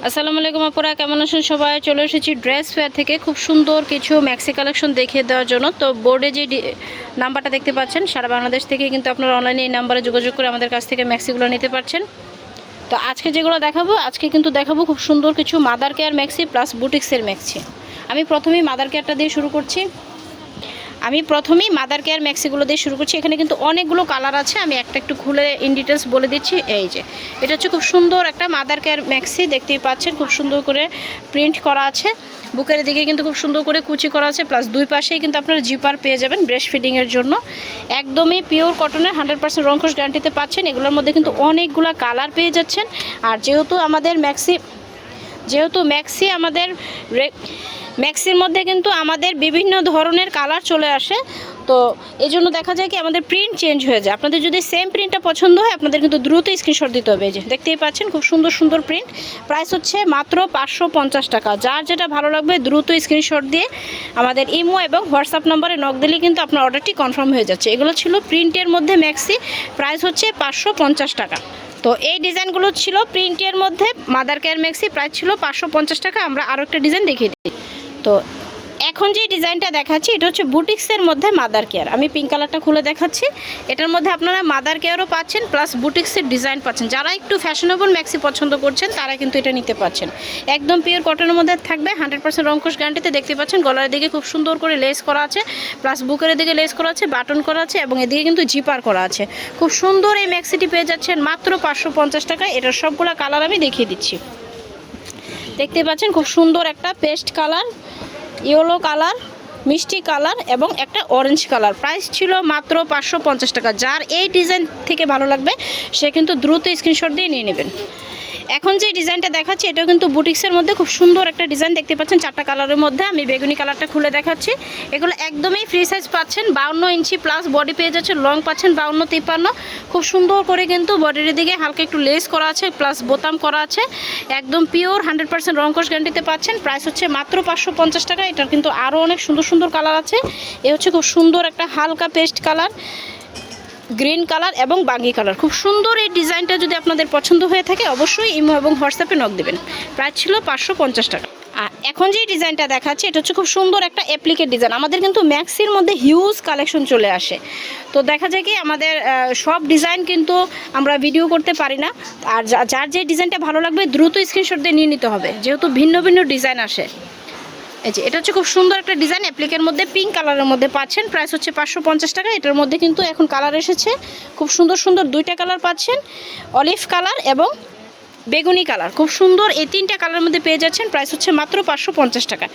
আসসালামু আলাইকুম আপুরা, কেমন আছেন সবাই? চলে এসেছি ড্রেস ফেয়ার থেকে খুব সুন্দর কিছু ম্যাক্সি কালেকশন দেখিয়ে দেওয়ার জন্য। তো বোর্ডে যে নাম্বারটা দেখতে পাচ্ছেন, সারা বাংলাদেশ থেকে কিন্তু আপনারা অনলাইনে এই নাম্বারে যোগাযোগ করে আমাদের কাছ থেকে ম্যাক্সিগুলো নিতে পারছেন। তো আজকে যেগুলো দেখাবো, দেখাবো খুব সুন্দর কিছু মাদার কেয়ার ম্যাক্সি প্লাস বুটিক্সের ম্যাক্সি। আমি প্রথমেই মাদার কেয়ারটা দিয়ে শুরু করছি। ম্যাক্সিগুলো দিয়ে শুরু করছি। এখানে কিন্তু অনেকগুলো কালার আছে, আমি একটা একটু খুলে ইন ডিটেলস বলে দিচ্ছি। এই যে এটা হচ্ছে খুব সুন্দর একটা মাদার কেয়ার ম্যাক্সি, দেখতেই পাচ্ছেন খুব সুন্দর করে প্রিন্ট করা আছে। বুকের দিকে কিন্তু খুব সুন্দর করে কুচি করা আছে, প্লাস দুই পাশেই কিন্তু আপনারা জিপার পেয়ে যাবেন ব্রেস্ট ফিডিংয়ের জন্য। একদমই পিওর কটনের 100% রংকশ গ্যারান্টিতে পাচ্ছেন। এগুলোর মধ্যে কিন্তু অনেকগুলো কালার পেয়ে যাচ্ছেন। আর যেহেতু ম্যাক্সির মধ্যে কিন্তু আমাদের বিভিন্ন ধরনের কালার চলে আসে, তো এই জন্য দেখা যায় কি আমাদের প্রিন্ট চেঞ্জ হয়ে যায়। আপনাদের যদি সেম প্রিন্টটা পছন্দ হয়, আপনাদের কিন্তু দ্রুত স্ক্রিনশট দিতে হবে। এই যে দেখতেই পাচ্ছেন খুব সুন্দর সুন্দর প্রিন্ট। প্রাইস হচ্ছে মাত্র 550 টাকা। যার যেটা ভালো লাগবে দ্রুত স্ক্রিনশট দিয়ে আমাদের ইমো এবং হোয়াটসঅ্যাপ নাম্বারে নক দিলে কিন্তু আপনার অর্ডারটি কনফার্ম হয়ে যাচ্ছে। এগুলো ছিল প্রিন্টের মধ্যে ম্যাক্সি, প্রাইস হচ্ছে 550 টাকা। তো এই ডিজাইনগুলো ছিল প্রিন্টের মধ্যে মাদার কেয়ার ম্যাক্সি, প্রাইস ছিল 550 টাকা। আমরা আরও একটা ডিজাইন দেখিয়ে দিই। তো এখন যে ডিজাইনটা দেখাচ্ছি, এটা হচ্ছে বুটিক্সের মধ্যে মাদার কেয়ার। আমি পিঙ্ক কালারটা খুলে দেখাচ্ছি। এটার মধ্যে আপনারা মাদার কেয়ারও পাচ্ছেন, প্লাস বুটিক্সের ডিজাইন পাচ্ছেন। যারা একটু ফ্যাশনেবল ম্যাক্সি পছন্দ করছেন তারা কিন্তু এটা নিতে পারছেন। একদম পিওর কটনের মধ্যে থাকবে, 100% রংকশ গ্যারান্টিতে। দেখতে পাচ্ছেন গলার দিকে খুব সুন্দর করে লেস করা আছে, প্লাস বুকের দিকে লেস করা আছে, বাটন করা আছে, এবং এদিকে কিন্তু জিপার করা আছে। খুব সুন্দর এই ম্যাক্সিটি পেয়ে যাচ্ছেন মাত্র 550 টাকায়। এটার সবগুলো কালার আমি দেখিয়ে দিচ্ছি। দেখতে পাচ্ছেন খুব সুন্দর একটা পেস্ট কালার, ইয়েলো কালার, মিষ্টি কালার এবং একটা অরেঞ্জ কালার। প্রাইস ছিল মাত্র 550 টাকা। যার এই ডিজাইন থেকে ভালো লাগবে সে কিন্তু দ্রুত স্ক্রিনশট দিয়ে নিয়ে নেবেন। এখন যে ডিজাইনটা দেখাচ্ছি, এটাও কিন্তু বুটিক্সের মধ্যে খুব সুন্দর একটা ডিজাইন। দেখতে পাচ্ছেন 4টা কালারের মধ্যে। আমি বেগুনি কালারটা খুলে দেখাচ্ছি। এগুলো একদমই ফ্রি সাইজ পাচ্ছেন, 52 ইঞ্চি প্লাস বডি পেয়ে যাচ্ছে। লং পাচ্ছেন 52-53। খুব সুন্দর করে কিন্তু বডির দিকে হালকা একটু লেস করা আছে, প্লাস বোতাম করা আছে। একদম পিওর 100% রংকশ গ্যারান্টিতে পাচ্ছেন। প্রাইস হচ্ছে মাত্র 550 টাকা। এটার কিন্তু আরও অনেক সুন্দর সুন্দর কালার আছে। এ হচ্ছে খুব সুন্দর একটা হালকা পেস্ট কালার, গ্রিন কালার এবং বাঙ্গি কালার। খুব সুন্দর এই ডিজাইনটা যদি আপনাদের পছন্দ হয়ে থাকে, অবশ্যই ইমো এবং হোয়াটসঅ্যাপে নক দেবেন। প্রাইস ছিল 550 টাকা। আর এখন যে ডিজাইনটা দেখাচ্ছি, এটা হচ্ছে খুব সুন্দর একটা অ্যাপ্লিকেট ডিজাইন। আমাদের কিন্তু ম্যাক্সির মধ্যে হিউজ কালেকশন চলে আসে, তো দেখা যায় কি আমাদের সব ডিজাইন কিন্তু আমরা ভিডিও করতে পারি না। আর যার যে ডিজাইনটা ভালো লাগবে দ্রুত স্ক্রিনশট দিয়ে নিয়ে নিতে হবে, যেহেতু ভিন্ন ভিন্ন ডিজাইন আসে। এই যে এটা হচ্ছে খুব সুন্দর একটা ডিজাইন, অ্যাপ্লিকের মধ্যে পিঙ্ক কালারের মধ্যে পাচ্ছেন। প্রাইস হচ্ছে 550 টাকা। এটার মধ্যে কিন্তু এখন কালার এসেছে, খুব সুন্দর সুন্দর 2টা কালার পাচ্ছেন, অলিভ কালার এবং বেগুনি কালার। খুব সুন্দর এই 3টা কালারের মধ্যে পেয়ে যাচ্ছেন। প্রাইস হচ্ছে মাত্র 550 টাকা।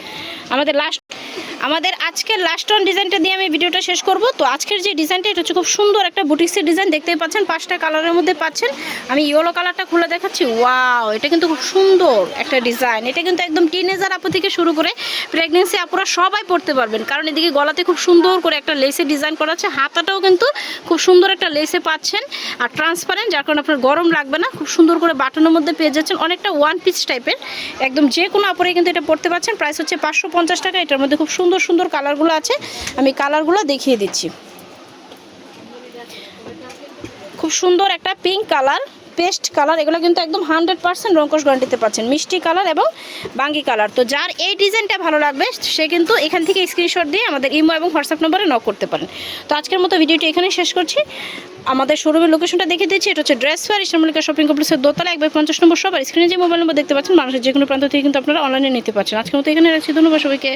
আমাদের আজকের লাস্ট অন ডিজাইনটা দিয়ে আমি ভিডিওটা শেষ করব। তো আজকের যে ডিজাইনটা, এটা হচ্ছে খুব সুন্দর একটা বুটিক্সের ডিজাইন। দেখতেই পাচ্ছেন 5টা কালারের মধ্যে পাচ্ছেন। আমি ইয়েলো কালারটা খুলে দেখাচ্ছি। ওয়াও, এটা কিন্তু খুব সুন্দর একটা ডিজাইন। এটা কিন্তু একদম টিনেজার আপু থেকে শুরু করে প্রেগনেন্সি আপুরা সবাই পড়তে পারবেন, কারণ এদিকে গলাতে খুব সুন্দর করে একটা লেসে ডিজাইন করা আছে। হাতাটাও কিন্তু খুব সুন্দর একটা লেসে পাচ্ছেন, আর ট্রান্সপারেন্ট, যার কারণে আপনার গরম লাগবে না। খুব সুন্দর করে বাটনের মধ্যে পেয়ে যাচ্ছেন, অনেকটা ওয়ান পিস টাইপের। একদম যে কোনো আপুরে কিন্তু এটা পড়তে পারছেন। প্রাইস হচ্ছে 550 টাকা। এটার মধ্যে খুব সুন্দর সুন্দর কালারগুলো আছে, আমি কালারগুলো দেখিয়ে দিচ্ছি। খুব সুন্দর একটা পিঙ্ক কালার, পেস্ট কালার। এগুলো কিন্তু একদম 100% রংকশ গ্যারান্টিতে পাচ্ছেন। মিষ্টি কালার এবং বাঙ্গি কালার। তো যার এই ডিজাইনটা ভালো লাগবে সে কিন্তু এখান থেকে স্ক্রিনশট দিয়ে আমাদের ইমো এবং হোয়াটসঅ্যাপ নম্বরে নক করতে পারেন। তো আজকের মতো ভিডিওটি এখানে শেষ করছি। আমাদের শোরুমের লোকেশনটা দেখে দিচ্ছি। এটা হচ্ছে ড্রেস ফেয়ার, ইসলামলিকা শপিং কমপ্লেক্সের দোতলা 150 নম্বর শপ। আর স্ক্রিনে যে মোবাইল নম্বর দেখতে পাচ্ছেন, মানুষের যে কোনো প্রান্ত থেকে কিন্তু আপনারা অনলাইনে নিতে পারছেন। আজকের মতো এখানে রাখছি। ধন্যবাদ সবাইকে।